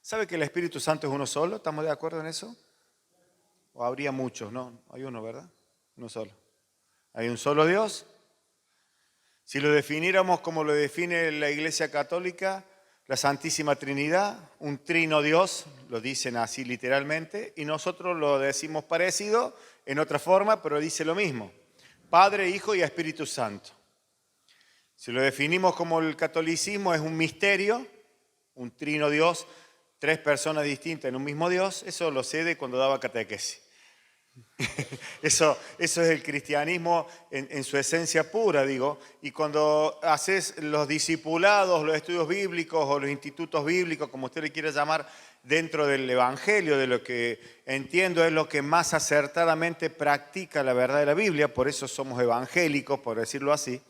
¿Sabe que el Espíritu Santo es uno solo? ¿Estamos de acuerdo en eso? ¿O habría muchos? No, hay uno, ¿verdad? Uno solo. Hay un solo Dios. Si lo definiéramos como lo define la Iglesia Católica, la Santísima Trinidad, un trino Dios, lo dicen así literalmente, y nosotros lo decimos parecido, en otra forma, pero dice lo mismo. Padre, Hijo y Espíritu Santo. Si lo definimos como el catolicismo, es un misterio, un trino Dios, tres personas distintas en un mismo Dios. Eso lo sé de cuando daba catequesis. Eso es el cristianismo en su esencia pura, digo. Y cuando haces los discipulados, los estudios bíblicos o los institutos bíblicos, como usted le quiera llamar, dentro del Evangelio, de lo que entiendo es lo que más acertadamente practica la verdad de la Biblia, por eso somos evangélicos, por decirlo así,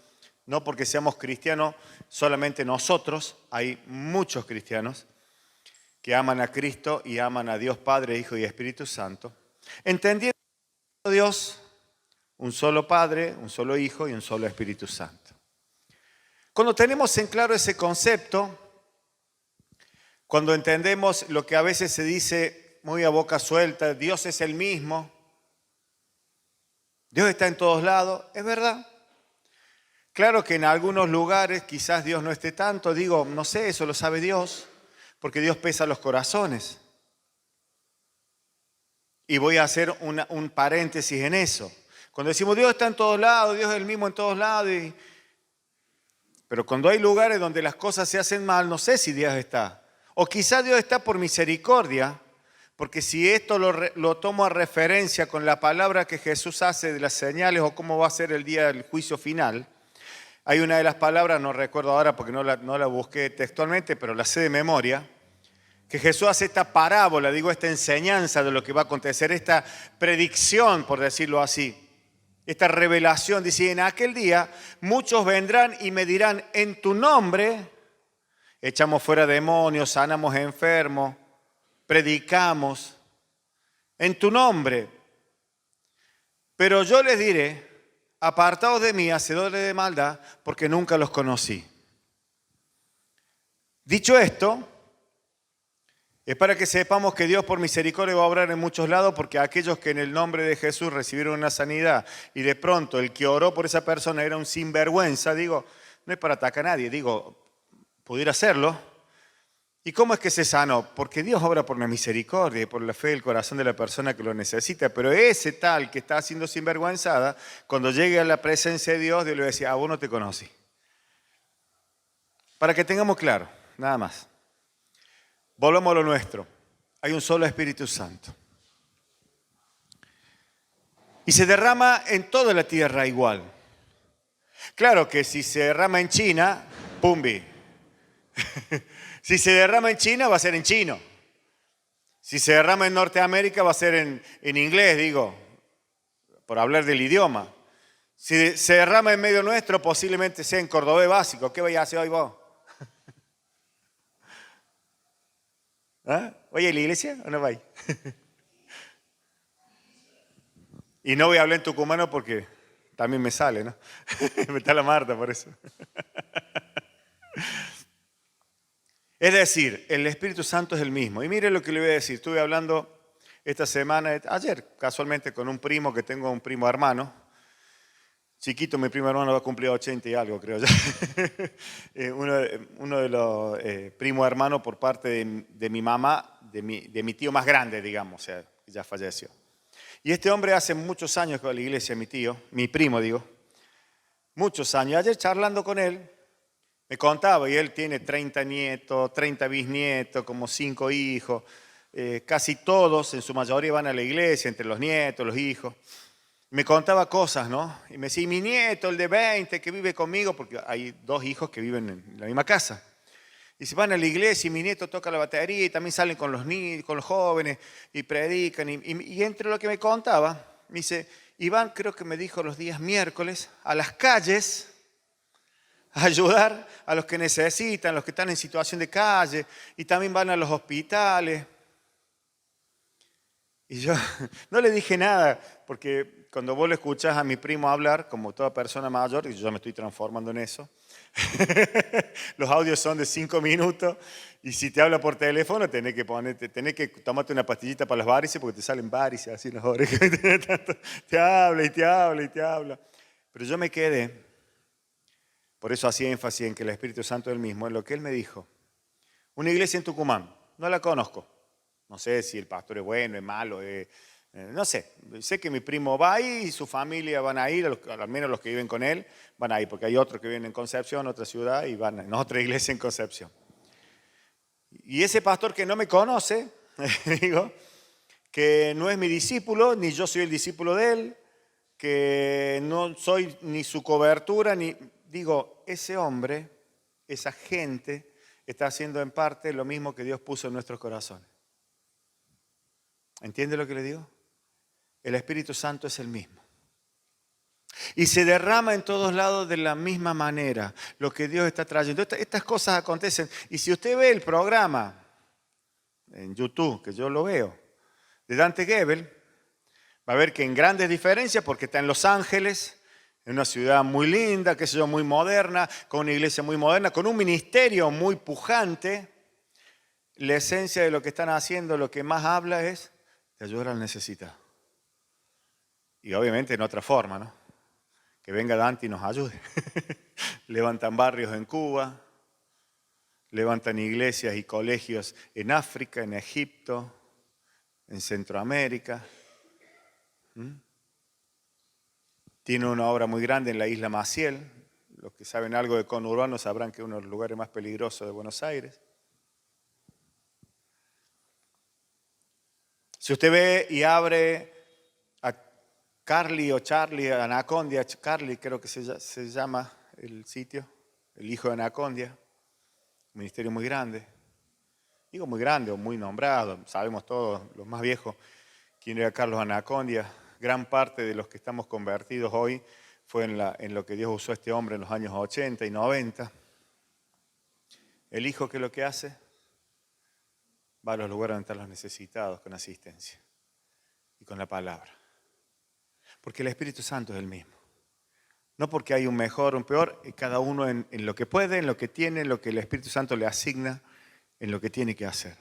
no porque seamos cristianos solamente nosotros, hay muchos cristianos que aman a Cristo y aman a Dios Padre, Hijo y Espíritu Santo, entendiendo Dios, un solo Padre, un solo Hijo y un solo Espíritu Santo. Cuando tenemos en claro ese concepto, cuando entendemos lo que a veces se dice muy a boca suelta, Dios es el mismo, Dios está en todos lados, es verdad. Claro que en algunos lugares quizás Dios no esté tanto, digo, no sé, eso lo sabe Dios, porque Dios pesa los corazones. Y voy a hacer un paréntesis en eso. Cuando decimos Dios está en todos lados, Dios es el mismo en todos lados, pero cuando hay lugares donde las cosas se hacen mal, no sé si Dios está. O quizá Dios está por misericordia, porque si esto lo tomo a referencia con la palabra que Jesús hace de las señales o cómo va a ser el día del juicio final, hay una de las palabras, no recuerdo ahora porque no la busqué textualmente, pero la sé de memoria, que Jesús hace esta parábola, digo, esta enseñanza de lo que va a acontecer, esta predicción, por decirlo así, esta revelación. Dice, en aquel día muchos vendrán y me dirán, en tu nombre echamos fuera demonios, sanamos enfermos, predicamos, en tu nombre. Pero yo les diré, apartaos de mí, hacedores de maldad, porque nunca los conocí. Dicho esto, es para que sepamos que Dios por misericordia va a obrar en muchos lados, porque aquellos que en el nombre de Jesús recibieron una sanidad y de pronto el que oró por esa persona era un sinvergüenza, digo, no es para atacar a nadie, digo, pudiera hacerlo. ¿Y cómo es que se sanó? Porque Dios obra por la misericordia y por la fe del corazón de la persona que lo necesita, pero ese tal que está haciendo sinvergüenzada, cuando llegue a la presencia de Dios, Dios le va a decir, vos no te conocí. Para que tengamos claro, nada más. Volvamos a lo nuestro. Hay un solo Espíritu Santo. Y se derrama en toda la tierra igual. Claro que si se derrama en China, pumbi. Si se derrama en China, va a ser en chino. Si se derrama en Norteamérica, va a ser en inglés, digo, por hablar del idioma. Si se derrama en medio nuestro, posiblemente sea en cordobés básico. ¿Qué vais a hacer hoy vos? ¿Ah? ¿Oye, a la iglesia o no vais? Y no voy a hablar en tucumano porque también me sale, ¿no? Me está la Marta por eso. Es decir, el Espíritu Santo es el mismo. Y mire lo que le voy a decir. Estuve hablando esta semana, ayer casualmente, con un primo que tengo, un primo hermano. Chiquito, mi primo hermano va a cumplir 80 y algo, creo ya. Uno de los primos hermanos por parte de mi mamá, de mi tío más grande, digamos, o sea, que ya falleció. Y este hombre hace muchos años que va a la iglesia, mi tío, mi primo, digo, muchos años. Ayer charlando con él, me contaba, y él tiene 30 nietos, 30 bisnietos, como 5 hijos, casi todos, en su mayoría van a la iglesia, entre los nietos, los hijos. Me contaba cosas, ¿no? Y me decía, y mi nieto, el de 20, que vive conmigo, porque hay 2 hijos que viven en la misma casa. Y se van a la iglesia y mi nieto toca la batería y también salen con los niños, con los jóvenes y predican. Y entre lo que me contaba, me dice, Iván creo que me dijo los días miércoles a las calles a ayudar a los que necesitan, los que están en situación de calle, y también van a los hospitales. Y yo no le dije nada, porque cuando vos le escuchás a mi primo hablar, como toda persona mayor, y yo ya me estoy transformando en eso, los audios son de 5 minutos, Y si te habla por teléfono, tenés que tomarte una pastillita para las varices porque te salen varices así en las orejas. Te habla y te habla y te habla. Pero yo me quedé, por eso hacía énfasis en que el Espíritu Santo es el mismo, en lo que él me dijo. Una iglesia en Tucumán, no la conozco. No sé si el pastor es bueno, es malo, no sé. Sé que mi primo va ahí y su familia van a ir, al menos los que viven con él, van a ir, porque hay otros que viven en Concepción, otra ciudad, y van a otra iglesia en Concepción. Y ese pastor que no me conoce, digo, que no es mi discípulo, ni yo soy el discípulo de él, que no soy ni su cobertura, digo, ese hombre, esa gente, está haciendo en parte lo mismo que Dios puso en nuestros corazones. ¿Entiende lo que le digo? El Espíritu Santo es el mismo. Y se derrama en todos lados de la misma manera lo que Dios está trayendo. Estas cosas acontecen. Y si usted ve el programa en YouTube, que yo lo veo, de Dante Gebel, va a ver que en grandes diferencias, porque está en Los Ángeles, en una ciudad muy linda, qué sé yo, muy moderna, con una iglesia muy moderna, con un ministerio muy pujante, la esencia de lo que están haciendo, lo que más habla es de ayudar al necesitado. Y obviamente en otra forma, ¿no? Que venga Dante y nos ayude. Levantan barrios en Cuba, levantan iglesias y colegios en África, en Egipto, en Centroamérica. Tiene una obra muy grande en la isla Maciel. Los que saben algo de conurbano sabrán que es uno de los lugares más peligrosos de Buenos Aires. Si usted ve y abre a Carly o Charlie, Anacondia, Carly creo que se llama el sitio, el hijo de Anacondia, un ministerio muy grande. Digo muy grande o muy nombrado, sabemos todos, los más viejos, quién era Carlos Anacondia. Gran parte de los que estamos convertidos hoy fue en lo que Dios usó a este hombre en los años 80 y 90. El hijo, ¿qué es lo que hace? Va a los lugares donde están los necesitados con asistencia y con la palabra. Porque el Espíritu Santo es el mismo. No porque hay un mejor o un peor, cada uno en lo que puede, en lo que tiene, en lo que el Espíritu Santo le asigna, en lo que tiene que hacer.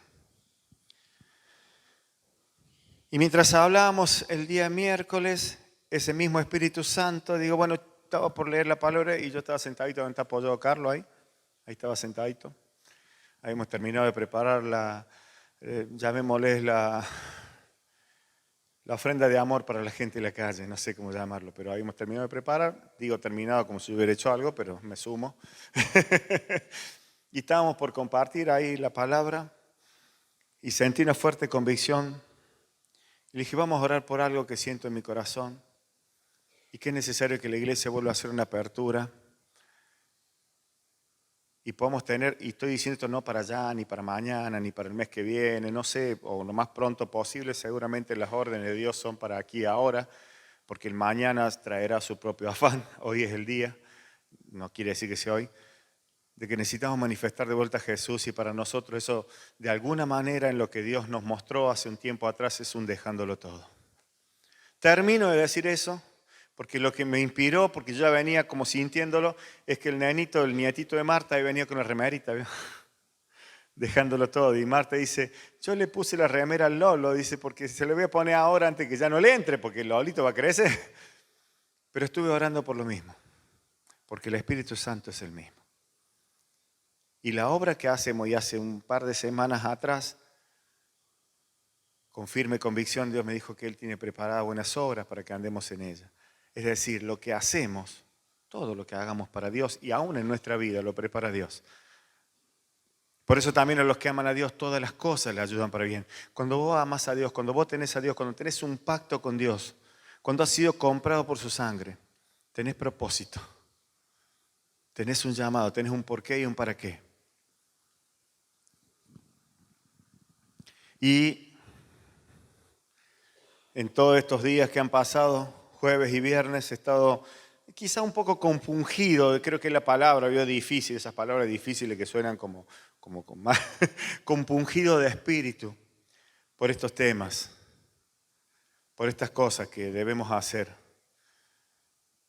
Y mientras hablábamos el día miércoles, ese mismo Espíritu Santo, digo, bueno, estaba por leer la palabra y yo estaba sentadito donde está apoyado Carlos ahí estaba sentadito. Habíamos terminado de preparar llamémosle la ofrenda de amor para la gente de la calle, no sé cómo llamarlo, pero habíamos terminado de preparar, digo terminado como si hubiera hecho algo, pero me sumo. Y estábamos por compartir ahí la palabra y sentí una fuerte convicción. Y le dije, vamos a orar por algo que siento en mi corazón y que es necesario que la iglesia vuelva a hacer una apertura y podamos tener, y estoy diciendo esto no para allá, ni para mañana, ni para el mes que viene, no sé, o lo más pronto posible, seguramente las órdenes de Dios son para aquí y ahora, porque el mañana traerá su propio afán, hoy es el día, no quiere decir que sea hoy, de que necesitamos manifestar de vuelta a Jesús y para nosotros eso, de alguna manera en lo que Dios nos mostró hace un tiempo atrás, es un dejándolo todo. Termino de decir eso, porque lo que me inspiró, porque yo ya venía como sintiéndolo, es que el nietito de Marta, ahí venía con una remerita, ¿vio? Dejándolo todo. Y Marta dice, yo le puse la remera al Lolo, dice, porque se le voy a poner ahora antes que ya no le entre, porque el Lolito va a crecer. Pero estuve orando por lo mismo, porque el Espíritu Santo es el mismo. Y la obra que hacemos, y hace un par de semanas atrás, con firme convicción, Dios me dijo que Él tiene preparadas buenas obras para que andemos en ellas. Es decir, lo que hacemos, todo lo que hagamos para Dios y aún en nuestra vida lo prepara Dios. Por eso también a los que aman a Dios todas las cosas le ayudan para bien. Cuando vos amas a Dios, cuando vos tenés a Dios, cuando tenés un pacto con Dios, cuando has sido comprado por su sangre, tenés propósito, tenés un llamado, tenés un porqué y un para qué. Y en todos estos días que han pasado, jueves y viernes, he estado quizá un poco compungido, creo que la palabra, veo difícil, esas palabras difíciles que suenan como más compungido de espíritu por estos temas, por estas cosas que debemos hacer.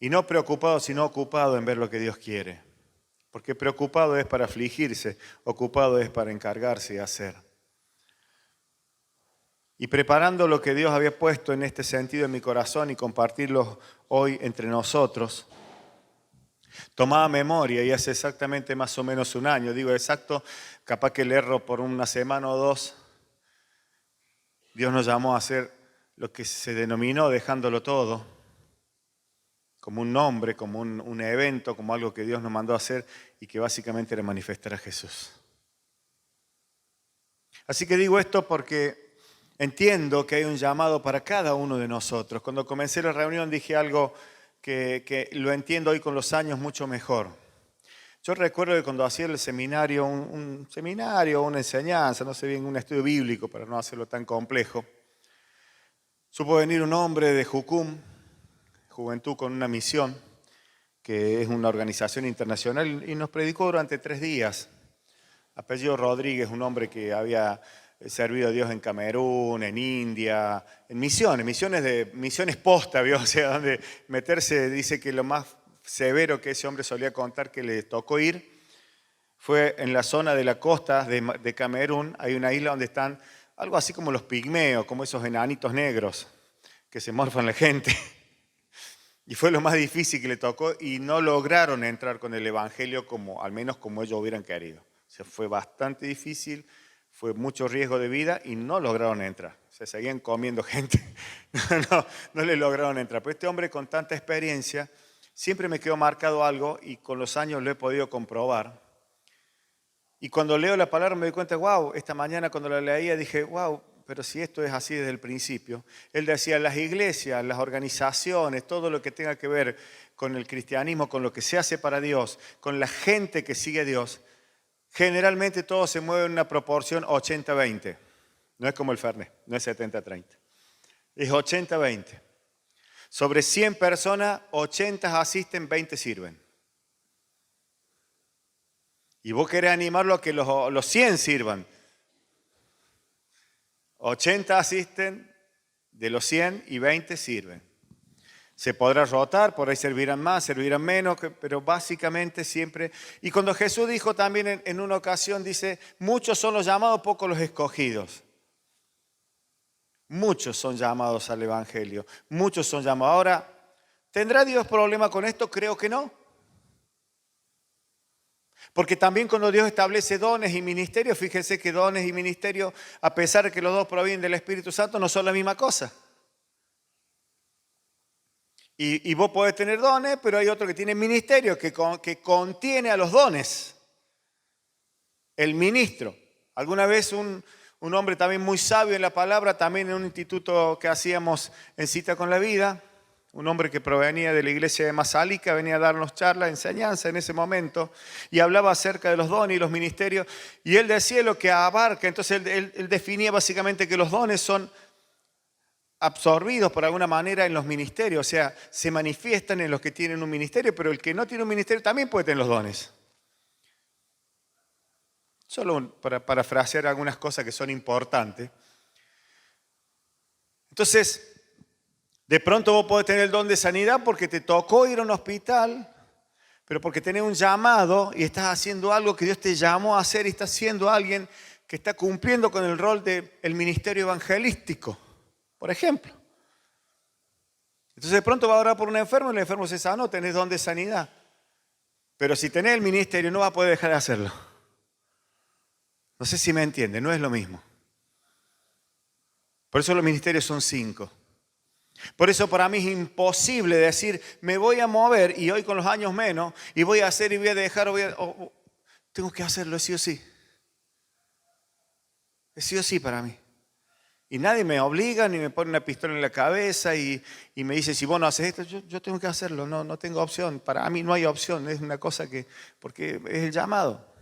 Y no preocupado, sino ocupado en ver lo que Dios quiere. Porque preocupado es para afligirse, ocupado es para encargarse y hacer. Y preparando lo que Dios había puesto en este sentido en mi corazón y compartirlo hoy entre nosotros, tomaba memoria y hace exactamente más o menos un año, digo exacto, capaz que le erro por una semana o dos, Dios nos llamó a hacer lo que se denominó dejándolo todo, como un nombre, como un evento, como algo que Dios nos mandó a hacer y que básicamente era manifestar a Jesús. Así que digo esto porque entiendo que hay un llamado para cada uno de nosotros. Cuando comencé la reunión dije algo que lo entiendo hoy con los años mucho mejor. Yo recuerdo que cuando hacía el seminario, un seminario, una enseñanza, no sé bien, un estudio bíblico para no hacerlo tan complejo, supo venir un hombre de Jucum, Juventud con una Misión, que es una organización internacional, y nos predicó durante 3 días. Apellido Rodríguez, un hombre que había servido a Dios en Camerún, en India, en misiones posta, ¿vio? O sea, donde meterse, dice que lo más severo que ese hombre solía contar que le tocó ir fue en la zona de la costa de Camerún. Hay una isla donde están algo así como los pigmeos, como esos enanitos negros que se morfan la gente. Y fue lo más difícil que le tocó y no lograron entrar con el evangelio al menos como ellos hubieran querido. O sea, fue bastante difícil, fue mucho riesgo de vida y no lograron entrar. Se seguían comiendo gente, no le lograron entrar. Pero este hombre con tanta experiencia, siempre me quedó marcado algo y con los años lo he podido comprobar. Y cuando leo la palabra me doy cuenta, wow, esta mañana cuando la leía dije, wow, pero si esto es así desde el principio. Él decía, las iglesias, las organizaciones, todo lo que tenga que ver con el cristianismo, con lo que se hace para Dios, con la gente que sigue a Dios, generalmente todo se mueve en una proporción 80-20. No es como el Fernet, no es 70-30. Es 80-20. Sobre 100 personas, 80 asisten, 20 sirven. Y vos querés animarlo a que los 100 sirvan. 80 asisten de los 100 y 20 sirven. Se podrá rotar, por ahí servirán más, servirán menos, pero básicamente siempre. Y cuando Jesús dijo también en una ocasión, dice, muchos son los llamados, pocos los escogidos. Muchos son llamados al Evangelio, muchos son llamados. Ahora, ¿tendrá Dios problema con esto? Creo que no. Porque también cuando Dios establece dones y ministerios, fíjense que dones y ministerios, a pesar de que los dos provienen del Espíritu Santo, no son la misma cosa. Y vos podés tener dones, pero hay otro que tiene ministerios, que contiene a los dones. El ministro. Alguna vez un hombre también muy sabio en la palabra, también en un instituto que hacíamos en Cita con la Vida, un hombre que provenía de la iglesia de Masalica, venía a darnos charla, enseñanza en ese momento, y hablaba acerca de los dones y los ministerios, y él decía lo que abarca. Entonces él definía básicamente que los dones son absorbidos por alguna manera en los ministerios, o sea, se manifiestan en los que tienen un ministerio, pero el que no tiene un ministerio también puede tener los dones. Solo para parafrasear algunas cosas que son importantes. Entonces, de pronto vos podés tener el don de sanidad porque te tocó ir a un hospital, pero porque tenés un llamado y estás haciendo algo que Dios te llamó a hacer y estás siendo alguien que está cumpliendo con el rol del ministerio evangelístico, por ejemplo. Entonces de pronto va a orar por un enfermo y el enfermo se sanó, tenés don de sanidad. Pero si tenés el ministerio no vas a poder dejar de hacerlo. No sé si me entiende, no es lo mismo. Por eso los ministerios son 5. Por eso para mí es imposible decir, me voy a mover y hoy con los años menos, y voy a hacer y voy a dejar, tengo que hacerlo sí o sí. Es sí o sí para mí. Y nadie me obliga ni me pone una pistola en la cabeza y me dice, si vos no haces esto, yo tengo que hacerlo, no tengo opción. Para mí no hay opción, es una cosa porque es el llamado.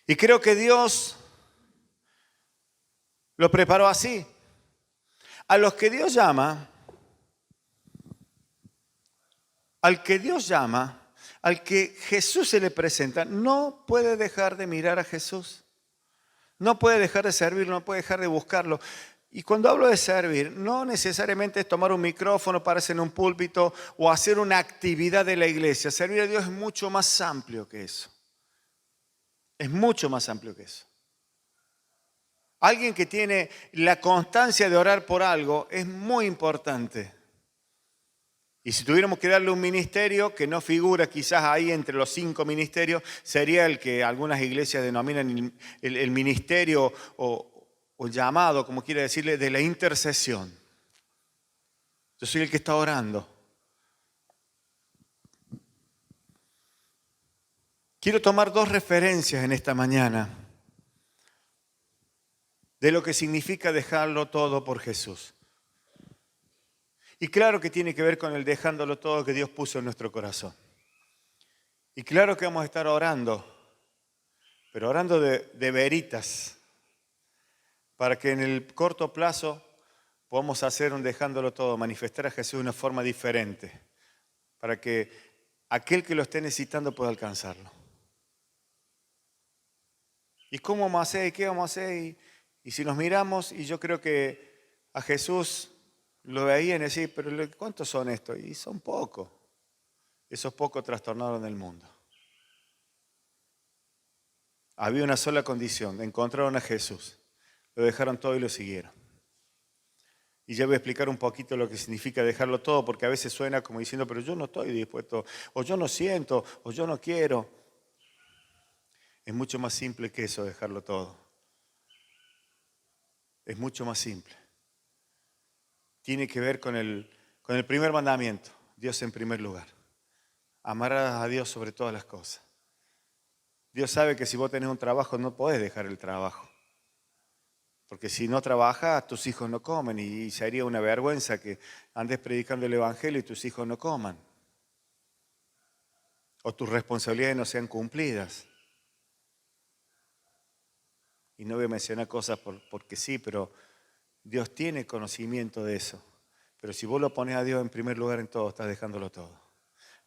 Y creo que Dios lo preparó así. A los que Dios llama, al que Dios llama, al que Jesús se le presenta, no puede dejar de mirar a Jesús. No puede dejar de servirlo, no puede dejar de buscarlo. Y cuando hablo de servir, no necesariamente es tomar un micrófono, pararse en un púlpito o hacer una actividad de la iglesia. Servir a Dios es mucho más amplio que eso. Es mucho más amplio que eso. Alguien que tiene la constancia de orar por algo es muy importante. Y si tuviéramos que darle un ministerio que no figura quizás ahí entre los 5 ministerios, sería el que algunas iglesias denominan el ministerio o llamado, como quiere decirle, de la intercesión. Yo soy el que está orando. Quiero tomar 2 referencias en esta mañana de lo que significa dejarlo todo por Jesús. Y claro que tiene que ver con el dejándolo todo que Dios puso en nuestro corazón. Y claro que vamos a estar orando, pero orando de veritas, para que en el corto plazo podamos hacer un dejándolo todo, manifestar a Jesús de una forma diferente, para que aquel que lo esté necesitando pueda alcanzarlo. ¿Y cómo vamos a hacer? ¿Y qué vamos a hacer? Y si nos miramos, y yo creo que a Jesús lo veían y decían, pero ¿cuántos son estos? Y son pocos. Esos pocos trastornaron el mundo. Había una sola condición, encontraron a Jesús. Lo dejaron todo y lo siguieron. Y ya voy a explicar un poquito lo que significa dejarlo todo, porque a veces suena como diciendo, pero yo no estoy dispuesto, o yo no siento, o yo no quiero. Es mucho más simple que eso, dejarlo todo. Es mucho más simple. Tiene que ver con el primer mandamiento, Dios en primer lugar. Amarás a Dios sobre todas las cosas. Dios sabe que si vos tenés un trabajo no podés dejar el trabajo. Porque si no trabajas, tus hijos no comen y sería una vergüenza que andes predicando el evangelio y tus hijos no coman. O tus responsabilidades no sean cumplidas. Y no voy a mencionar cosas porque sí, pero Dios tiene conocimiento de eso. Pero si vos lo pones a Dios en primer lugar en todo, estás dejándolo todo.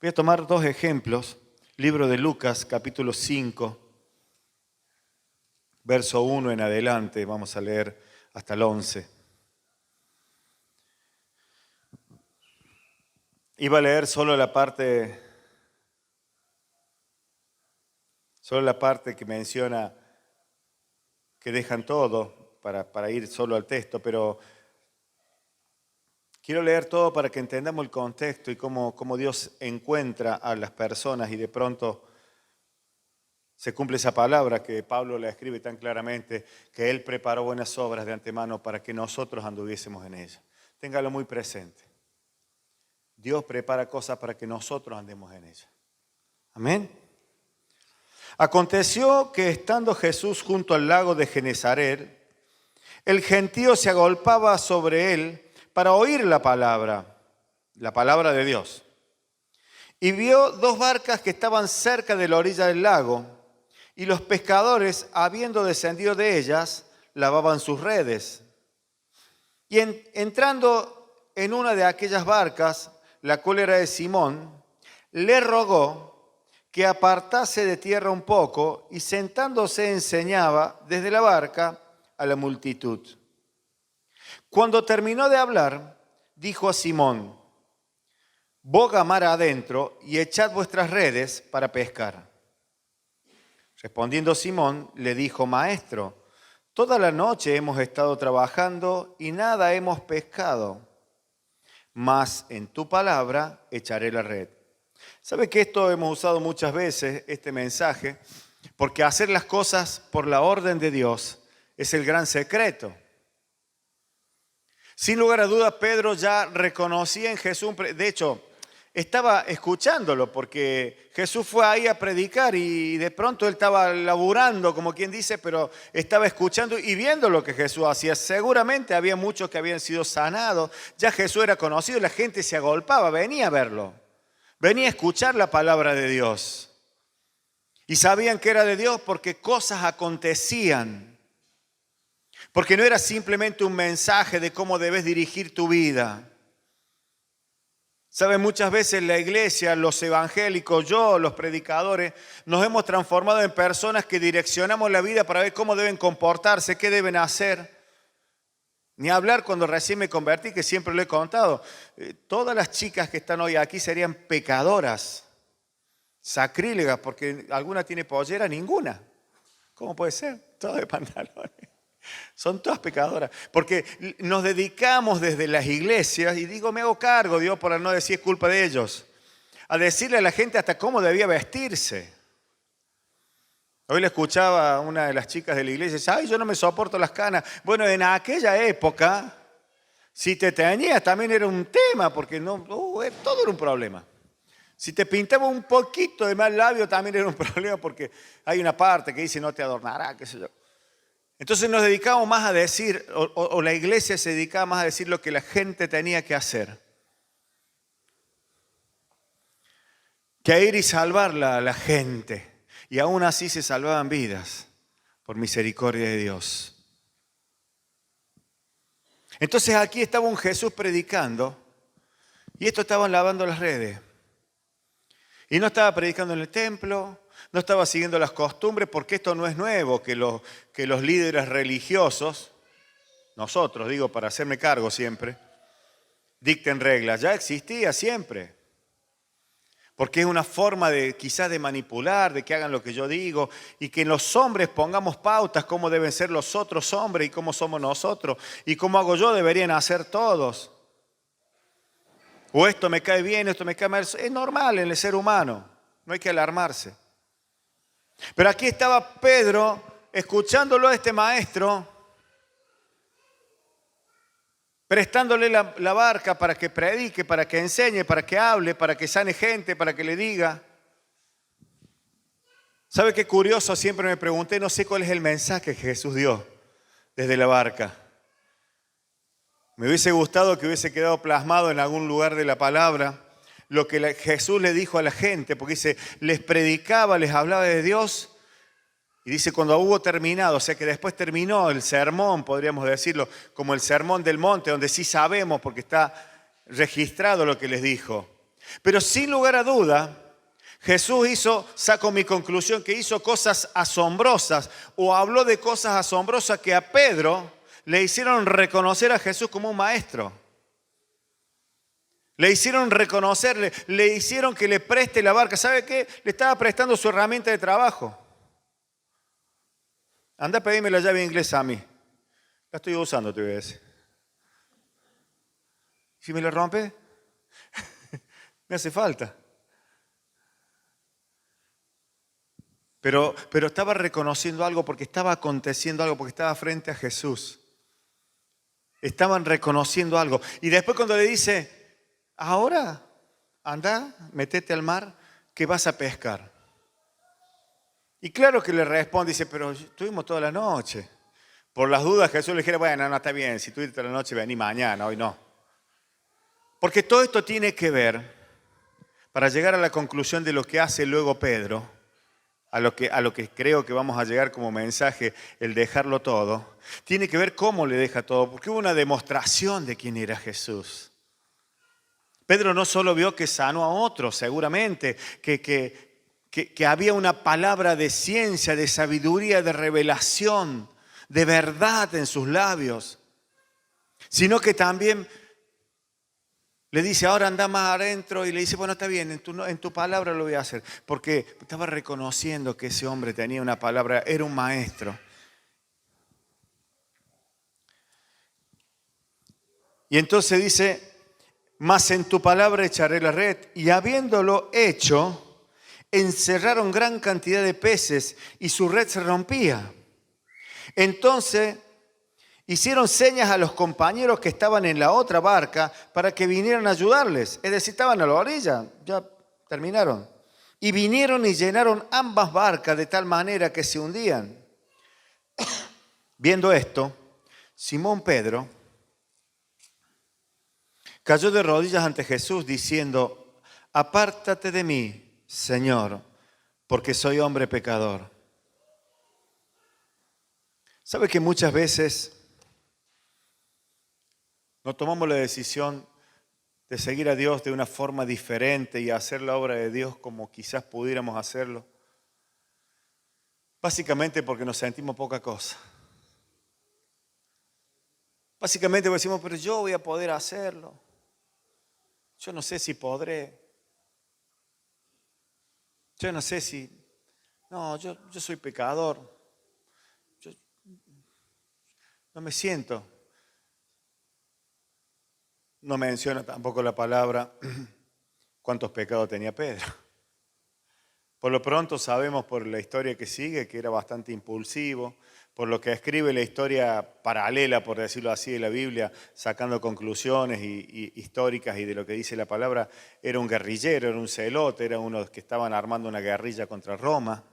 Voy a tomar 2 ejemplos. Libro de Lucas, capítulo 5, verso 1 en adelante. Vamos a leer hasta el 11. Iba a leer solo la parte que menciona que dejan todo para ir solo al texto, pero quiero leer todo para que entendamos el contexto y cómo Dios encuentra a las personas y de pronto se cumple esa palabra que Pablo la escribe tan claramente, que Él preparó buenas obras de antemano para que nosotros anduviésemos en ellas. Téngalo muy presente. Dios prepara cosas para que nosotros andemos en ellas. Amén. Aconteció que estando Jesús junto al lago de Genesaret, el gentío se agolpaba sobre él para oír la palabra de Dios. Y vio 2 barcas que estaban cerca de la orilla del lago, y los pescadores, habiendo descendido de ellas, lavaban sus redes. Y entrando en una de aquellas barcas, la cual era de Simón, le rogó que apartase de tierra un poco, y sentándose enseñaba desde la barca a la multitud. Cuando terminó de hablar, dijo a Simón: boga mar adentro y echad vuestras redes para pescar. Respondiendo Simón, le dijo: Maestro, toda la noche hemos estado trabajando y nada hemos pescado, mas en tu palabra echaré la red. ¿Sabe que esto hemos usado muchas veces, este mensaje? Porque hacer las cosas por la orden de Dios es el gran secreto. Sin lugar a dudas, Pedro ya reconocía en Jesús, de hecho, estaba escuchándolo porque Jesús fue ahí a predicar y de pronto él estaba laburando, como quien dice, pero estaba escuchando y viendo lo que Jesús hacía. Seguramente había muchos que habían sido sanados, ya Jesús era conocido y la gente se agolpaba, venía a verlo, venía a escuchar la palabra de Dios. Y sabían que era de Dios porque cosas acontecían. Porque no era simplemente un mensaje de cómo debes dirigir tu vida. ¿Saben? Muchas veces la iglesia, los evangélicos, los predicadores, nos hemos transformado en personas que direccionamos la vida para ver cómo deben comportarse, qué deben hacer. Ni hablar cuando recién me convertí, que siempre lo he contado. Todas las chicas que están hoy aquí serían pecadoras, sacrílegas, porque alguna tiene pollera, ninguna. ¿Cómo puede ser? Todas de pantalones. Son todas pecadoras. Porque nos dedicamos desde las iglesias, y digo, me hago cargo, Dios, por no decir es culpa de ellos, a decirle a la gente hasta cómo debía vestirse. Hoy le escuchaba a una de las chicas de la iglesia, dice, ay, yo no me soporto las canas. Bueno, en aquella época, si te teñías también era un tema, porque todo era un problema. Si te pintaba un poquito de mal labio también era un problema, porque hay una parte que dice no te adornará, qué sé yo. Entonces nos dedicamos más a decir, o la iglesia se dedicaba más a decir lo que la gente tenía que hacer, que a ir y salvarla a la gente. Y aún así se salvaban vidas por misericordia de Dios. Entonces aquí estaba un Jesús predicando y estos estaban lavando las redes. Y no estaba predicando en el templo, no estaba siguiendo las costumbres, porque esto no es nuevo, que los líderes religiosos, nosotros digo para hacerme cargo siempre, dicten reglas. Ya existía siempre. Porque es una forma de quizás de manipular, de que hagan lo que yo digo, y que los hombres pongamos pautas cómo deben ser los otros hombres y cómo somos nosotros, y cómo hago yo deberían hacer todos. O esto me cae bien, esto me cae mal. Es normal en el ser humano, no hay que alarmarse. Pero aquí estaba Pedro escuchándolo a este maestro, prestándole la barca para que predique, para que enseñe, para que hable, para que sane gente, para que le diga. ¿Sabe qué curioso? Siempre me pregunté, no sé cuál es el mensaje que Jesús dio desde la barca. Me hubiese gustado que hubiese quedado plasmado en algún lugar de la palabra lo que Jesús le dijo a la gente, porque dice, les predicaba, les hablaba de Dios. Y dice, cuando hubo terminado, o sea que después terminó el sermón, podríamos decirlo, como el sermón del monte, donde sí sabemos porque está registrado lo que les dijo. Pero sin lugar a duda, Jesús saco mi conclusión, que hizo cosas asombrosas o habló de cosas asombrosas que a Pedro le hicieron reconocer a Jesús como un maestro. Le hicieron reconocerle, le hicieron que le preste la barca. ¿Sabe qué? Le estaba prestando su herramienta de trabajo. Anda a pedirme la llave inglesa a mí. La estoy usando, te voy a decir. Si me la rompe, me hace falta. Pero estaba reconociendo algo porque estaba aconteciendo algo, porque estaba frente a Jesús. Estaban reconociendo algo. Y después cuando le dice, ahora anda, metete al mar, que vas a pescar. Y claro que le responde, dice, pero estuvimos toda la noche. Por las dudas Jesús le dijera, bueno, no está bien, si estuviste toda la noche, vení mañana, hoy no. Porque todo esto tiene que ver, para llegar a la conclusión de lo que hace luego Pedro, a lo que creo que vamos a llegar como mensaje, el dejarlo todo, tiene que ver cómo le deja todo, porque hubo una demostración de quién era Jesús. Pedro no solo vio que sanó a otros, seguramente, que había una palabra de ciencia, de sabiduría, de revelación, de verdad en sus labios, sino que también le dice, ahora anda más adentro, y le dice, bueno, está bien, en tu palabra lo voy a hacer, porque estaba reconociendo que ese hombre tenía una palabra, era un maestro. Y entonces dice, mas en tu palabra echaré la red, y habiéndolo hecho, encerraron gran cantidad de peces y su red se rompía. Entonces hicieron señas a los compañeros que estaban en la otra barca para que vinieran a ayudarles. Es decir, estaban a la orilla, ya terminaron. Y vinieron y llenaron ambas barcas de tal manera que se hundían. Viendo esto, Simón Pedro cayó de rodillas ante Jesús diciendo, apártate de mí, Señor, porque soy hombre pecador. ¿Sabe que muchas veces no tomamos la decisión de seguir a Dios de una forma diferente y hacer la obra de Dios como quizás pudiéramos hacerlo? Básicamente porque nos sentimos poca cosa. Básicamente decimos, pero yo voy a poder hacerlo. Yo no sé si podré. Yo no sé si... No, yo soy pecador. Yo no me siento. No menciona tampoco la palabra cuántos pecados tenía Pedro. Por lo pronto sabemos por la historia que sigue que era bastante impulsivo, por lo que escribe la historia paralela, por decirlo así, de la Biblia, sacando conclusiones históricas y de lo que dice la palabra, era un guerrillero, era un celote, era uno de los que estaban armando una guerrilla contra Roma.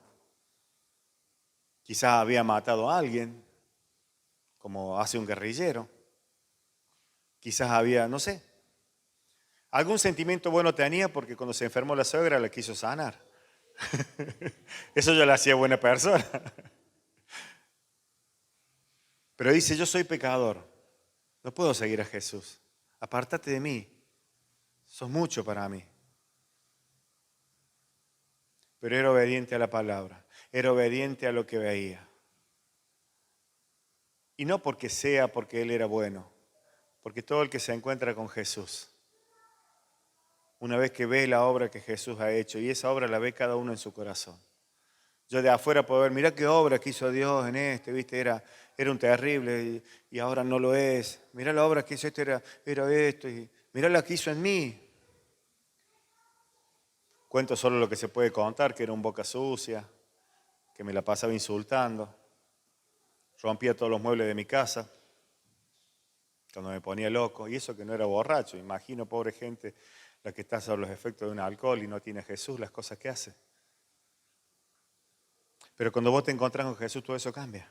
Quizás había matado a alguien, como hace un guerrillero. Quizás había, no sé, algún sentimiento bueno tenía porque cuando se enfermó la suegra la quiso sanar. Eso ya la hacía buena persona. Pero dice, yo soy pecador, no puedo seguir a Jesús. Apártate de mí, sos mucho para mí. Pero era obediente a la palabra, era obediente a lo que veía. Y no porque él era bueno, porque todo el que se encuentra con Jesús, una vez que ve la obra que Jesús ha hecho, y esa obra la ve cada uno en su corazón. Yo de afuera puedo ver, mirá qué obra que hizo Dios en ¿viste? Era un terrible y ahora no lo es. Mirá la obra que hizo era esto, y mirá la que hizo en mí. Cuento solo lo que se puede contar, que era un boca sucia, que me la pasaba insultando, rompía todos los muebles de mi casa, cuando me ponía loco, y eso que no era borracho. Imagino, pobre gente, la que está sobre los efectos de un alcohol y no tiene a Jesús, las cosas que hace. Pero cuando vos te encontrás con Jesús, todo eso cambia.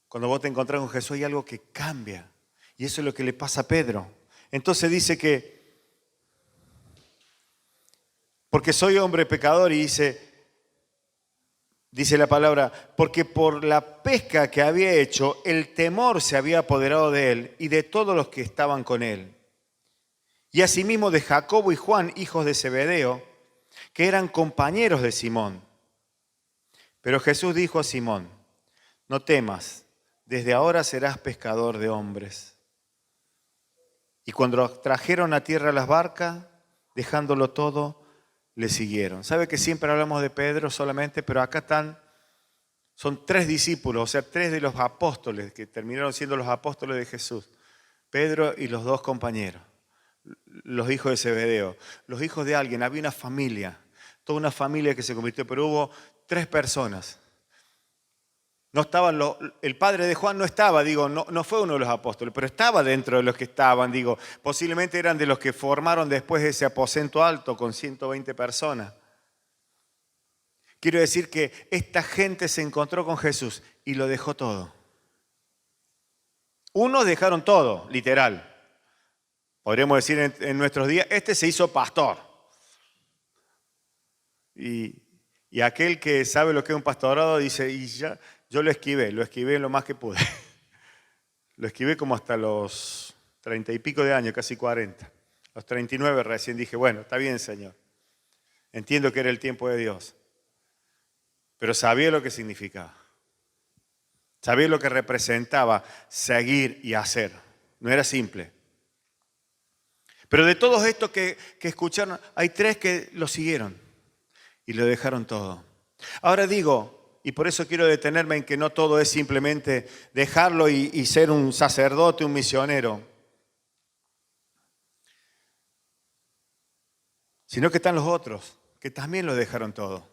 Cuando vos te encontrás con Jesús hay algo que cambia. Y eso es lo que le pasa a Pedro. Entonces dice que, porque soy hombre pecador, y dice la palabra, porque por la pesca que había hecho, el temor se había apoderado de él y de todos los que estaban con él. Y asimismo de Jacobo y Juan, hijos de Zebedeo, que eran compañeros de Simón. Pero Jesús dijo a Simón, no temas, desde ahora serás pescador de hombres. Y cuando trajeron a tierra las barcas, dejándolo todo, le siguieron. ¿Sabe que siempre hablamos de Pedro solamente? Pero acá son 3 discípulos, o sea, 3 de los apóstoles que terminaron siendo los apóstoles de Jesús. Pedro y los 2 compañeros, los hijos de Zebedeo, los hijos de alguien. Había una familia, toda una familia que se convirtió, pero hubo 3 personas. No estaban el padre de Juan no estaba, no fue uno de los apóstoles, pero estaba dentro de los que estaban, posiblemente eran de los que formaron después ese aposento alto con 120 personas. Quiero decir que esta gente se encontró con Jesús y lo dejó todo. Unos dejaron todo, literal. Podríamos decir en nuestros días, este se hizo pastor. Y aquel que sabe lo que es un pastorado dice, y ya, yo lo esquivé lo más que pude. Lo esquivé como hasta los 30 y pico de años, casi 40. Los 39 recién dije, bueno, está bien, Señor. Entiendo que era el tiempo de Dios. Pero sabía lo que significaba. Sabía lo que representaba seguir y hacer. No era simple. Pero de todos estos que escucharon, hay 3 que lo siguieron y lo dejaron todo. Ahora digo, y por eso quiero detenerme en que no todo es simplemente dejarlo y ser un sacerdote, un misionero, sino que están los otros, que también lo dejaron todo.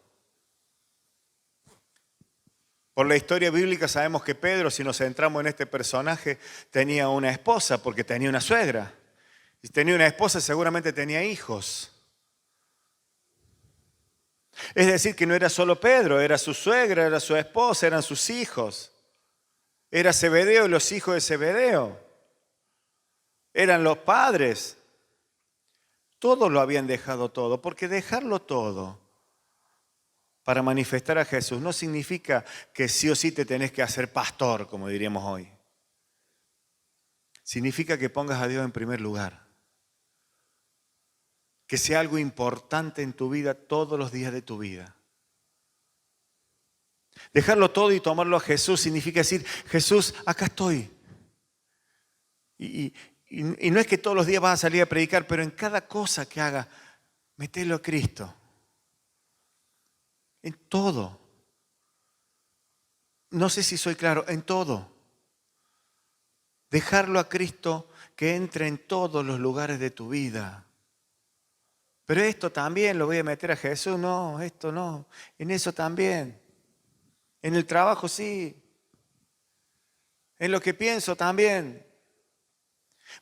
Por la historia bíblica sabemos que Pedro, si nos centramos en este personaje, tenía una esposa porque tenía una suegra. Si tenía una esposa, seguramente tenía hijos. Es decir, que no era solo Pedro, era su suegra, era su esposa, eran sus hijos. Era Zebedeo y los hijos de Zebedeo. Eran los padres. Todos lo habían dejado todo, porque dejarlo todo para manifestar a Jesús no significa que sí o sí te tenés que hacer pastor, como diríamos hoy. Significa que pongas a Dios en primer lugar. Que sea algo importante en tu vida todos los días de tu vida. Dejarlo todo y tomarlo a Jesús significa decir, Jesús, acá estoy. Y, y no es que todos los días vas a salir a predicar, pero en cada cosa que haga, metelo a Cristo. En todo. No sé si soy claro, en todo. Dejarlo a Cristo que entre en todos los lugares de tu vida. Pero esto también lo voy a meter a Jesús. No, esto no. En eso también. En el trabajo sí. En lo que pienso también.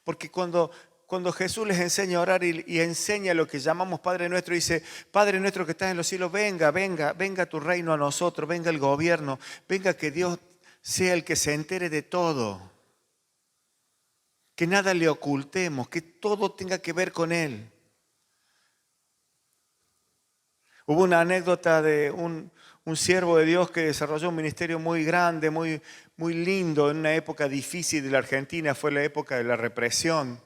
Porque cuando Jesús les enseña a orar y enseña lo que llamamos Padre Nuestro, dice, Padre Nuestro que estás en los cielos, venga tu reino a nosotros, venga el gobierno, venga que Dios sea el que se entere de todo. Que nada le ocultemos, que todo tenga que ver con Él. Hubo una anécdota de un siervo de Dios que desarrolló un ministerio muy grande, muy lindo, en una época difícil de la Argentina, fue la época de la represión.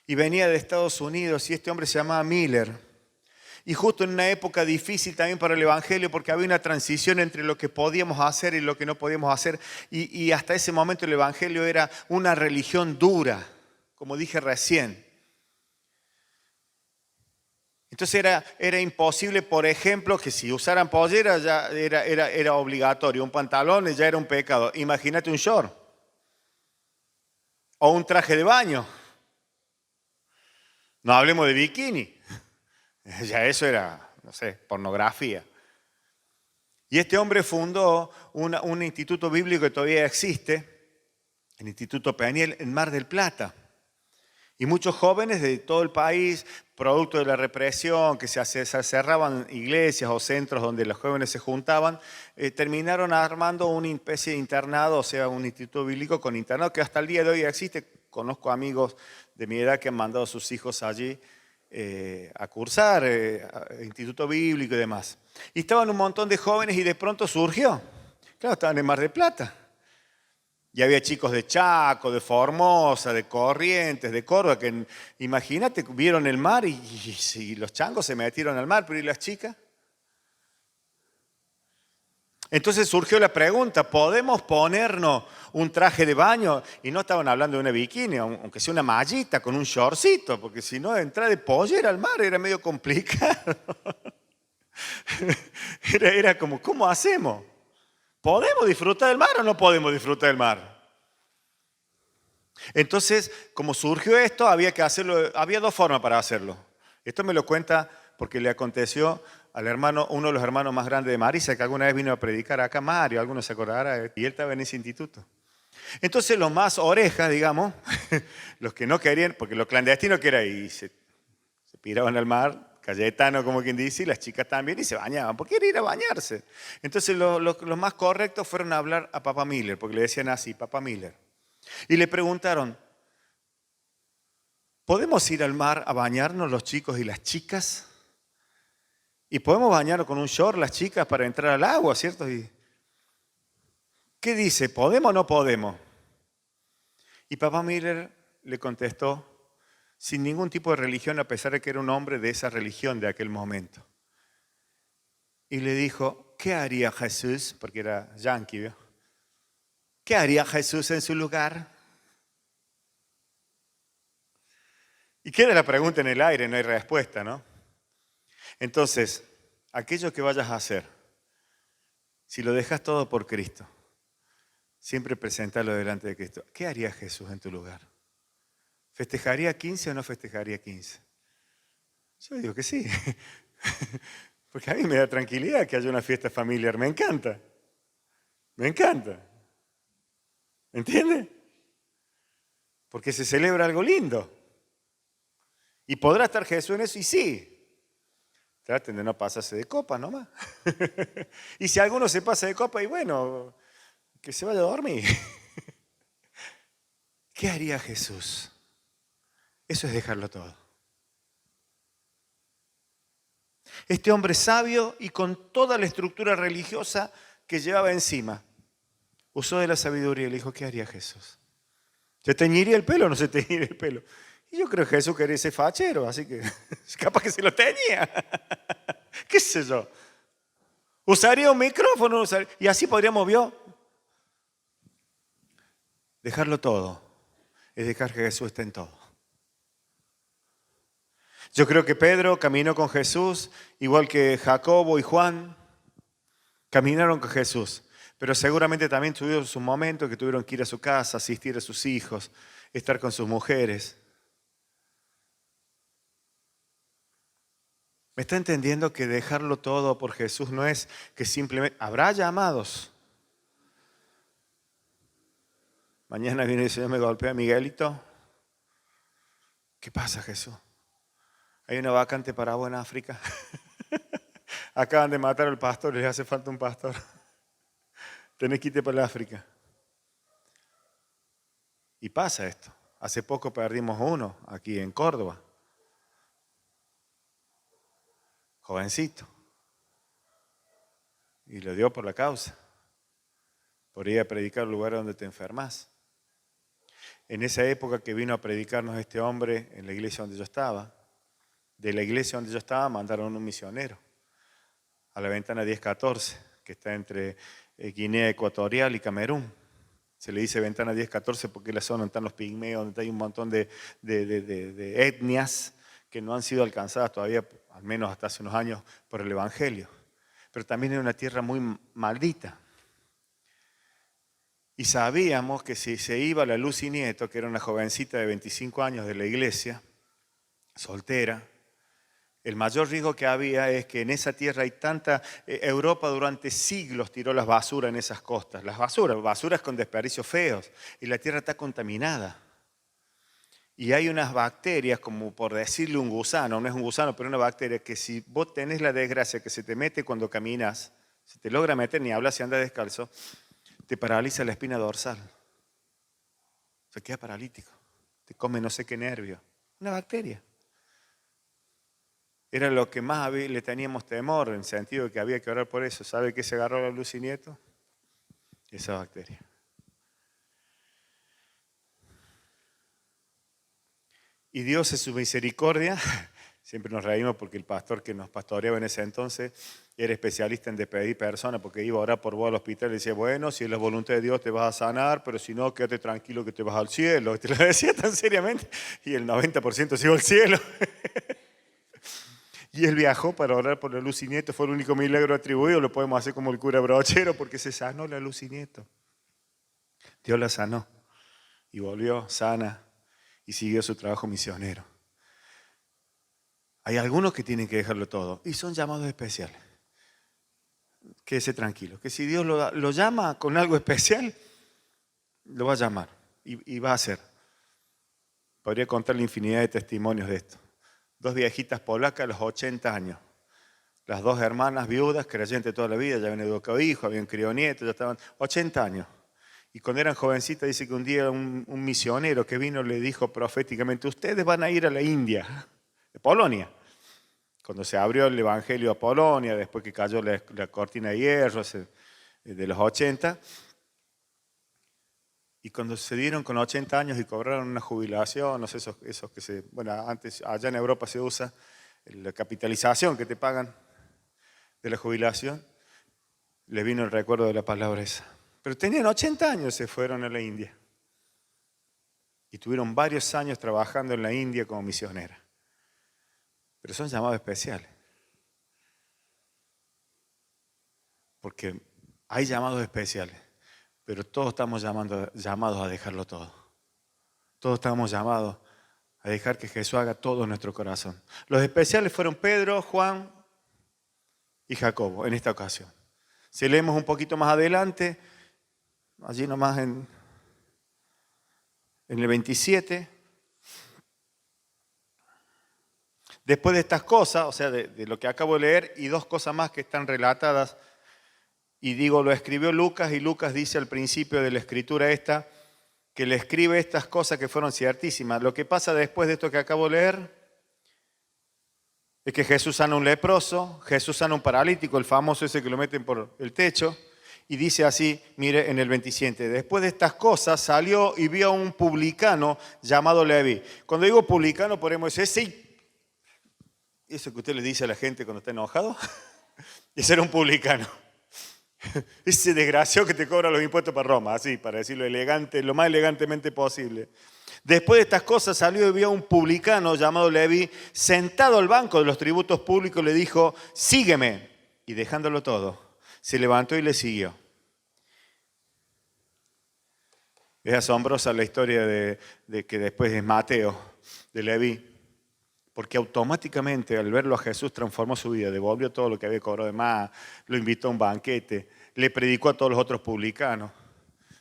Y venía de Estados Unidos y este hombre se llamaba Miller. Y justo en una época difícil también para el Evangelio, porque había una transición entre lo que podíamos hacer y lo que no podíamos hacer. Y hasta ese momento el Evangelio era una religión dura, como dije recién. Entonces era imposible, por ejemplo, que si usaran pollera ya era obligatorio. Un pantalón ya era un pecado. Imagínate un short o un traje de baño. No hablemos de bikini. Ya eso era, no sé, pornografía. Y este hombre fundó un instituto bíblico que todavía existe, el Instituto Peniel, en Mar del Plata. Y muchos jóvenes de todo el país, producto de la represión, que se cerraban iglesias o centros donde los jóvenes se juntaban, terminaron armando una especie de internado, o sea, un instituto bíblico con internado que hasta el día de hoy existe. Conozco amigos de mi edad que han mandado a sus hijos allí a cursar, instituto bíblico y demás. Y estaban un montón de jóvenes y de pronto surgió. Claro, estaban en Mar del Plata. Y había chicos de Chaco, de Formosa, de Corrientes, de Córdoba, que imagínate, vieron el mar y los changos se metieron al mar, pero ¿y las chicas? Entonces surgió la pregunta, ¿podemos ponernos un traje de baño? Y no estaban hablando de una bikini, aunque sea una mallita con un shortcito, porque si no, entrar de pollera al mar era medio complicado. Era como, ¿cómo hacemos? ¿Podemos disfrutar del mar o no podemos disfrutar del mar? Entonces, como surgió esto, había que hacerlo, había dos formas para hacerlo. Esto me lo cuenta porque le aconteció al hermano, uno de los hermanos más grandes de Marisa, que alguna vez vino a predicar acá, Mario, algunos se acordarán, y él estaba en ese instituto. Entonces los más orejas, digamos, los que no querían, porque los clandestinos que era ahí, se piraban al mar, Cayetano como quien dice, y las chicas también, y se bañaban, porque era ir a bañarse. Entonces los más correctos fueron a hablar a Papá Miller, porque le decían así, Papá Miller. Y le preguntaron, ¿podemos ir al mar a bañarnos los chicos y las chicas? Y podemos bañarnos con un short las chicas para entrar al agua, ¿cierto? Y, ¿qué dice? ¿Podemos o no podemos? Y Papá Miller le contestó sin ningún tipo de religión, a pesar de que era un hombre de esa religión de aquel momento. Y le dijo, ¿qué haría Jesús? Porque era yanqui, ¿vio? ¿Qué haría Jesús en su lugar? Y queda la pregunta en el aire, no hay respuesta, ¿no? Entonces, aquello que vayas a hacer, si lo dejas todo por Cristo, siempre presentarlo delante de Cristo. ¿Qué haría Jesús en tu lugar? ¿Festejaría 15 o no festejaría 15? Yo digo que sí, porque a mí me da tranquilidad que haya una fiesta familiar, me encanta, me encanta. ¿Entiende? Porque se celebra algo lindo. ¿Y podrá estar Jesús en eso? Y sí. Traten de no pasarse de copa nomás. Y si alguno se pasa de copa, y bueno, que se vaya a dormir. ¿Qué haría Jesús? Eso es dejarlo todo. Este hombre sabio y con toda la estructura religiosa que llevaba encima, usó de la sabiduría y le dijo, ¿qué haría Jesús? ¿Se teñiría el pelo o no se teñiría el pelo? Y yo creo que Jesús quería ser fachero, así que capaz que se lo teñía. ¿Qué sé yo? ¿Usaría un micrófono? Y así podríamos, ¿vio? Dejarlo todo. es dejar que Jesús esté en todo. Yo creo que Pedro caminó con Jesús, igual que Jacobo y Juan, caminaron con Jesús. Pero seguramente también tuvieron sus momentos que tuvieron que ir a su casa, asistir a sus hijos, estar con sus mujeres. ¿Me está entendiendo que dejarlo todo por Jesús no es que simplemente... Habrá llamados. Mañana viene el Señor, me golpea Miguelito. ¿Qué pasa, Jesús? Hay una vacante para vos en África. Acaban de matar al pastor, les hace falta un pastor. Tenés que irte para el África. Y pasa esto. Hace poco perdimos uno aquí en Córdoba. Jovencito. Y lo dio por la causa. Por ir a predicar al lugar donde te enfermas. En esa época que vino a predicarnos este hombre en la iglesia donde yo estaba, de la iglesia donde yo estaba mandaron un misionero a la ventana 1014, que está entre Guinea Ecuatorial y Camerún. Se le dice ventana 1014 porque es la zona donde están los pigmeos, donde hay un montón de etnias que no han sido alcanzadas todavía, al menos hasta hace unos años, por el Evangelio. Pero también es una tierra muy maldita. Y sabíamos que si se iba la Lucy Nieto, que era una jovencita de 25 años de la iglesia, soltera, el mayor riesgo que había es que en esa tierra hay tanta... Europa durante siglos tiró las basuras en esas costas. Las basuras con desperdicios feos. Y la tierra está contaminada. Y hay unas bacterias, como por decirle un gusano, no es un gusano, pero una bacteria que si vos tenés la desgracia que se te mete cuando caminas, se te logra meter, ni hablas si andas descalzo, te paraliza la espina dorsal. Se queda paralítico. Te come no sé qué nervio. Una bacteria. Era lo que más le teníamos temor, en el sentido de que había que orar por eso. ¿Sabe qué se agarró la Lucy Nieto? Esa bacteria. Y Dios en su misericordia, siempre nos reímos porque el pastor que nos pastoreaba en ese entonces era especialista en despedir personas, porque iba a orar por vos al hospital y decía, bueno, si es la voluntad de Dios te vas a sanar, pero si no, quédate tranquilo que te vas al cielo. Te lo decía tan seriamente y el 90% se iba al cielo. Y él viajó para orar por la Lucy Nieto, fue el único milagro atribuido, lo podemos hacer como el cura Brochero, porque se sanó la Lucy Nieto. Dios la sanó y volvió sana y siguió su trabajo misionero. Hay algunos que tienen que dejarlo todo y son llamados especiales. Quédese tranquilo, que si Dios lo llama con algo especial, lo va a llamar y va a hacer. Podría contarle infinidad de testimonios de esto. 2 viejitas polacas a los 80 años. Las 2 hermanas viudas, creyentes toda la vida, ya habían educado hijos, habían criado nietos, ya estaban 80 años. Y cuando eran jovencitas, dice que un día un misionero que vino le dijo proféticamente, ustedes van a ir a la India, de Polonia. Cuando se abrió el evangelio a Polonia, después que cayó la cortina de hierro de los 80, y cuando se dieron con 80 años y cobraron una jubilación, no sé, esos que se... Bueno, antes allá en Europa se usa la capitalización que te pagan de la jubilación, les vino el recuerdo de la palabra esa. Pero tenían 80 años, se fueron a la India. Y tuvieron varios años trabajando en la India como misioneras. Pero son llamados especiales. Porque hay llamados especiales. Pero todos estamos llamados a dejarlo todo. Todos estamos llamados a dejar que Jesús haga todo en nuestro corazón. Los especiales fueron Pedro, Juan y Jacobo en esta ocasión. Si leemos un poquito más adelante, allí nomás en el 27, después de estas cosas, o sea, de lo que acabo de leer, y 2 cosas más que están relatadas, y digo, lo escribió Lucas, y Lucas dice al principio de la escritura esta, que le escribe estas cosas que fueron ciertísimas. Lo que pasa después de esto que acabo de leer, es que Jesús sana a un leproso, Jesús sana a un paralítico, el famoso ese que lo meten por el techo, y dice así, mire en el 27, después de estas cosas salió y vio a un publicano llamado Leví. Cuando digo publicano podemos decir, eso que usted le dice a la gente cuando está enojado, ese era un publicano. Ese desgraciado que te cobra los impuestos para Roma, así, para decirlo elegante, lo más elegantemente posible. Después de estas cosas salió y vio a un publicano llamado Leví sentado al banco de los tributos públicos. Le dijo, sígueme. Y dejándolo todo, se levantó y le siguió. Es asombrosa la historia de que después es Mateo, de Leví. Porque automáticamente al verlo a Jesús transformó su vida, devolvió todo lo que había cobrado de más, lo invitó a un banquete, le predicó a todos los otros publicanos.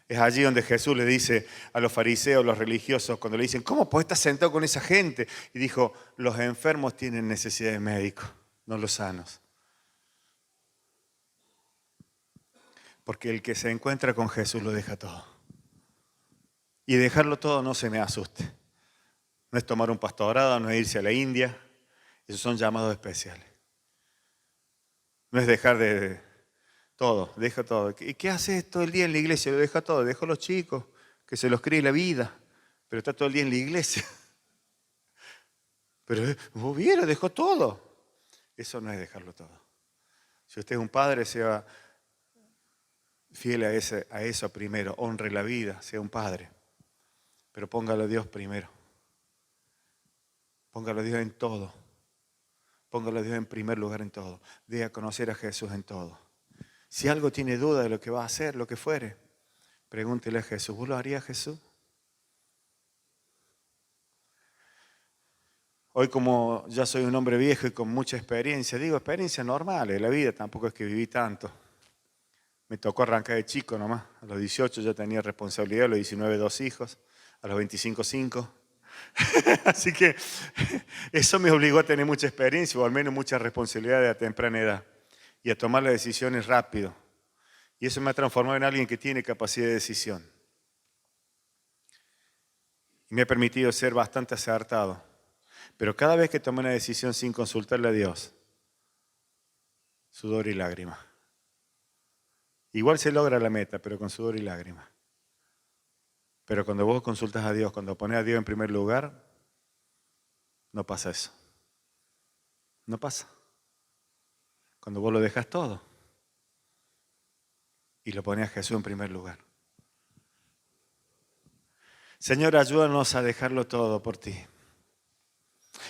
Es allí donde Jesús le dice a los fariseos, a los religiosos, cuando le dicen, ¿cómo podés estar sentado con esa gente? Y dijo, los enfermos tienen necesidad de médico, no los sanos. Porque el que se encuentra con Jesús lo deja todo. Y dejarlo todo no se me asuste. No es tomar un pastorado, no es irse a la India. Esos son llamados especiales. No es dejar de todo, deja todo. ¿Y qué haces todo el día en la iglesia? Lo deja todo, dejo a los chicos, que se los críe la vida, pero está todo el día en la iglesia. Pero vos vieron, dejó todo. Eso no es dejarlo todo. Si usted es un padre, sea fiel a eso primero, honre la vida, sea un padre. Pero póngalo a Dios primero. Póngalo a Dios en todo. Póngalo a Dios en primer lugar en todo. Dé a conocer a Jesús en todo. Si algo tiene duda de lo que va a hacer, lo que fuere, pregúntele a Jesús. ¿Vos lo harías, Jesús? Hoy, como ya soy un hombre viejo y con mucha experiencia, digo experiencia normal en la vida, tampoco es que viví tanto. Me tocó arrancar de chico nomás. A los 18 ya tenía responsabilidad, a los 19 2 hijos, a los 25 5. Así que eso me obligó a tener mucha experiencia o al menos mucha responsabilidad a temprana edad y a tomar las decisiones rápido. Y eso me ha transformado en alguien que tiene capacidad de decisión. Y me ha permitido ser bastante acertado. Pero cada vez que tomé una decisión sin consultarle a Dios, sudor y lágrimas. Igual se logra la meta, pero con sudor y lágrimas. Pero cuando vos consultas a Dios, cuando pones a Dios en primer lugar, no pasa eso. No pasa. Cuando vos lo dejas todo y lo pones a Jesús en primer lugar. Señor, ayúdanos a dejarlo todo por ti.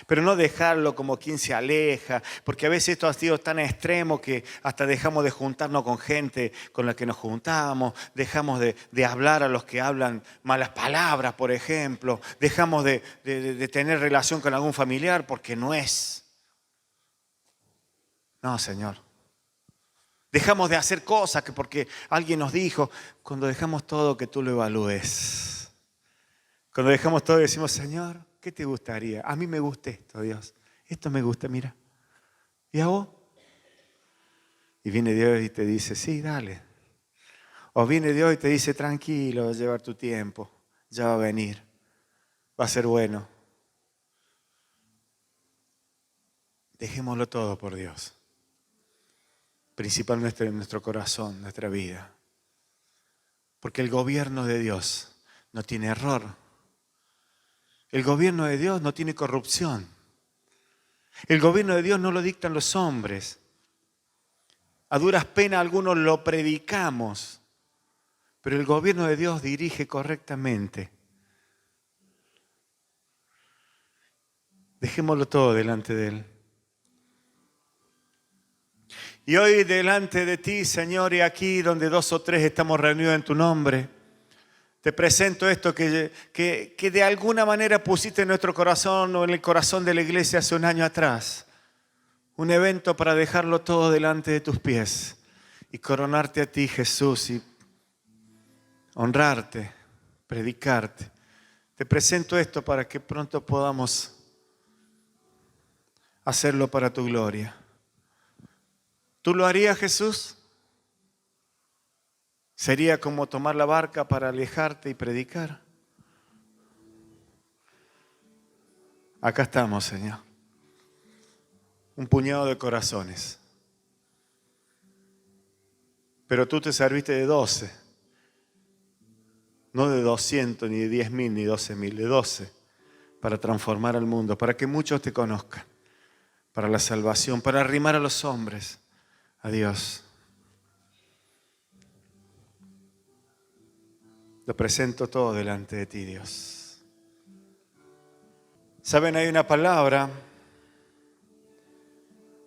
Pero no dejarlo como quien se aleja, porque a veces esto ha sido tan extremo que hasta dejamos de juntarnos con gente con la que nos juntábamos, dejamos de hablar a los que hablan malas palabras, por ejemplo, dejamos de tener relación con algún familiar porque no es. No, Señor. Dejamos de hacer cosas que porque alguien nos dijo, cuando dejamos todo que tú lo evalúes. Cuando dejamos todo y decimos, Señor, ¿qué te gustaría? A mí me gusta esto, Dios. Esto me gusta, mira. ¿Y a vos? Y viene Dios y te dice, sí, dale. O viene Dios y te dice, tranquilo, va a llevar tu tiempo. Ya va a venir. Va a ser bueno. Dejémoslo todo por Dios. Principalmente en nuestro corazón, nuestra vida. Porque el gobierno de Dios no tiene error. El gobierno de Dios no tiene corrupción. El gobierno de Dios no lo dictan los hombres. A duras penas algunos lo predicamos, pero el gobierno de Dios dirige correctamente. Dejémoslo todo delante de Él. Y hoy delante de ti, Señor, y aquí donde 2 o 3 estamos reunidos en tu nombre, te presento esto que de alguna manera pusiste en nuestro corazón o en el corazón de la iglesia hace un año atrás. Un evento para dejarlo todo delante de tus pies y coronarte a ti, Jesús, y honrarte, predicarte. Te presento esto para que pronto podamos hacerlo para tu gloria. ¿Tú lo harías, Jesús? Sería como tomar la barca para alejarte y predicar. Acá estamos, Señor. Un puñado de corazones. Pero tú te serviste de 12. No de 200, ni de 10.000, ni 12.000, de 12. Para transformar al mundo, para que muchos te conozcan. Para la salvación, para arrimar a los hombres a Dios. Lo presento todo delante de ti, Dios. Saben, hay una palabra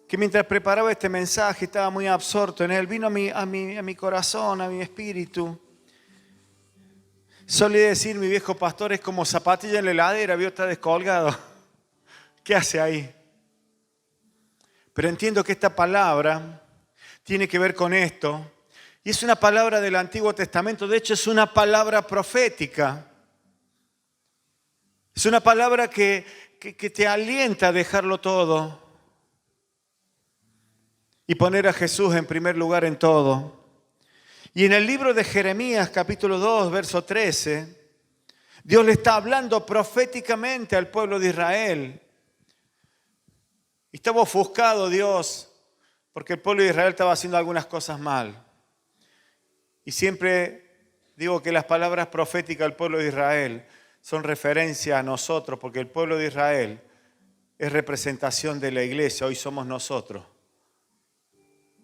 que mientras preparaba este mensaje estaba muy absorto en él. Vino a mi corazón, a mi espíritu. Solía decir mi viejo pastor, es como zapatilla en la heladera, vio, está descolgado. ¿Qué hace ahí? Pero entiendo que esta palabra tiene que ver con esto. Y es una palabra del Antiguo Testamento. De hecho, es una palabra profética. Es una palabra que te alienta a dejarlo todo y poner a Jesús en primer lugar en todo. Y en el libro de Jeremías, capítulo 2, verso 13, Dios le está hablando proféticamente al pueblo de Israel. Y estaba ofuscado Dios porque el pueblo de Israel estaba haciendo algunas cosas mal. Y siempre digo que las palabras proféticas al pueblo de Israel son referencia a nosotros, porque el pueblo de Israel es representación de la iglesia. Hoy somos nosotros,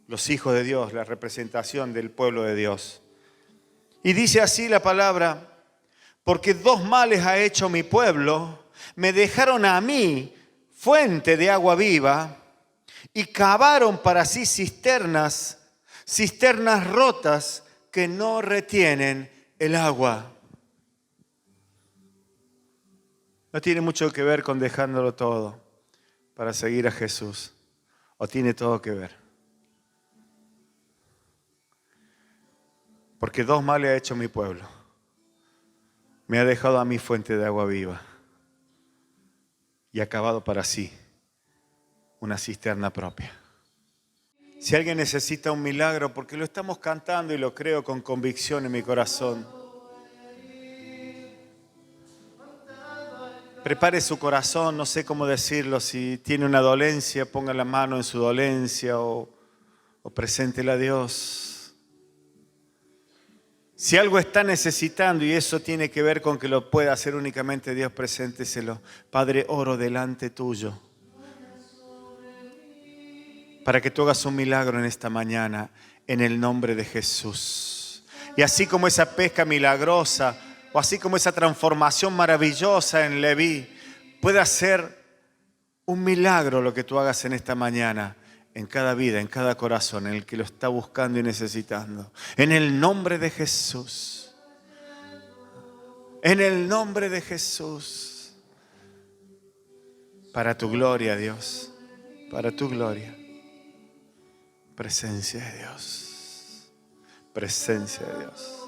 los hijos de Dios, la representación del pueblo de Dios. Y dice así la palabra: porque dos males ha hecho mi pueblo, me dejaron a mí fuente de agua viva y cavaron para sí cisternas rotas que no retienen el agua. No tiene mucho que ver con dejándolo todo para seguir a Jesús. ¿O tiene todo que ver? Porque dos males ha hecho mi pueblo. Me ha dejado a mí fuente de agua viva y ha cavado para sí una cisterna propia. Si alguien necesita un milagro, porque lo estamos cantando y lo creo con convicción en mi corazón, prepare su corazón, no sé cómo decirlo, si tiene una dolencia, ponga la mano en su dolencia o preséntela a Dios. Si algo está necesitando y eso tiene que ver con que lo pueda hacer únicamente Dios, presénteselo. Padre, oro delante tuyo para que tú hagas un milagro en esta mañana, en el nombre de Jesús. Y así como esa pesca milagrosa, o así como esa transformación maravillosa en Leví, puede ser un milagro lo que tú hagas en esta mañana, en cada vida, en cada corazón, en el que lo está buscando y necesitando. En el nombre de Jesús. En el nombre de Jesús. Para tu gloria, Dios. Para tu gloria. Presencia de Dios. Presencia de Dios.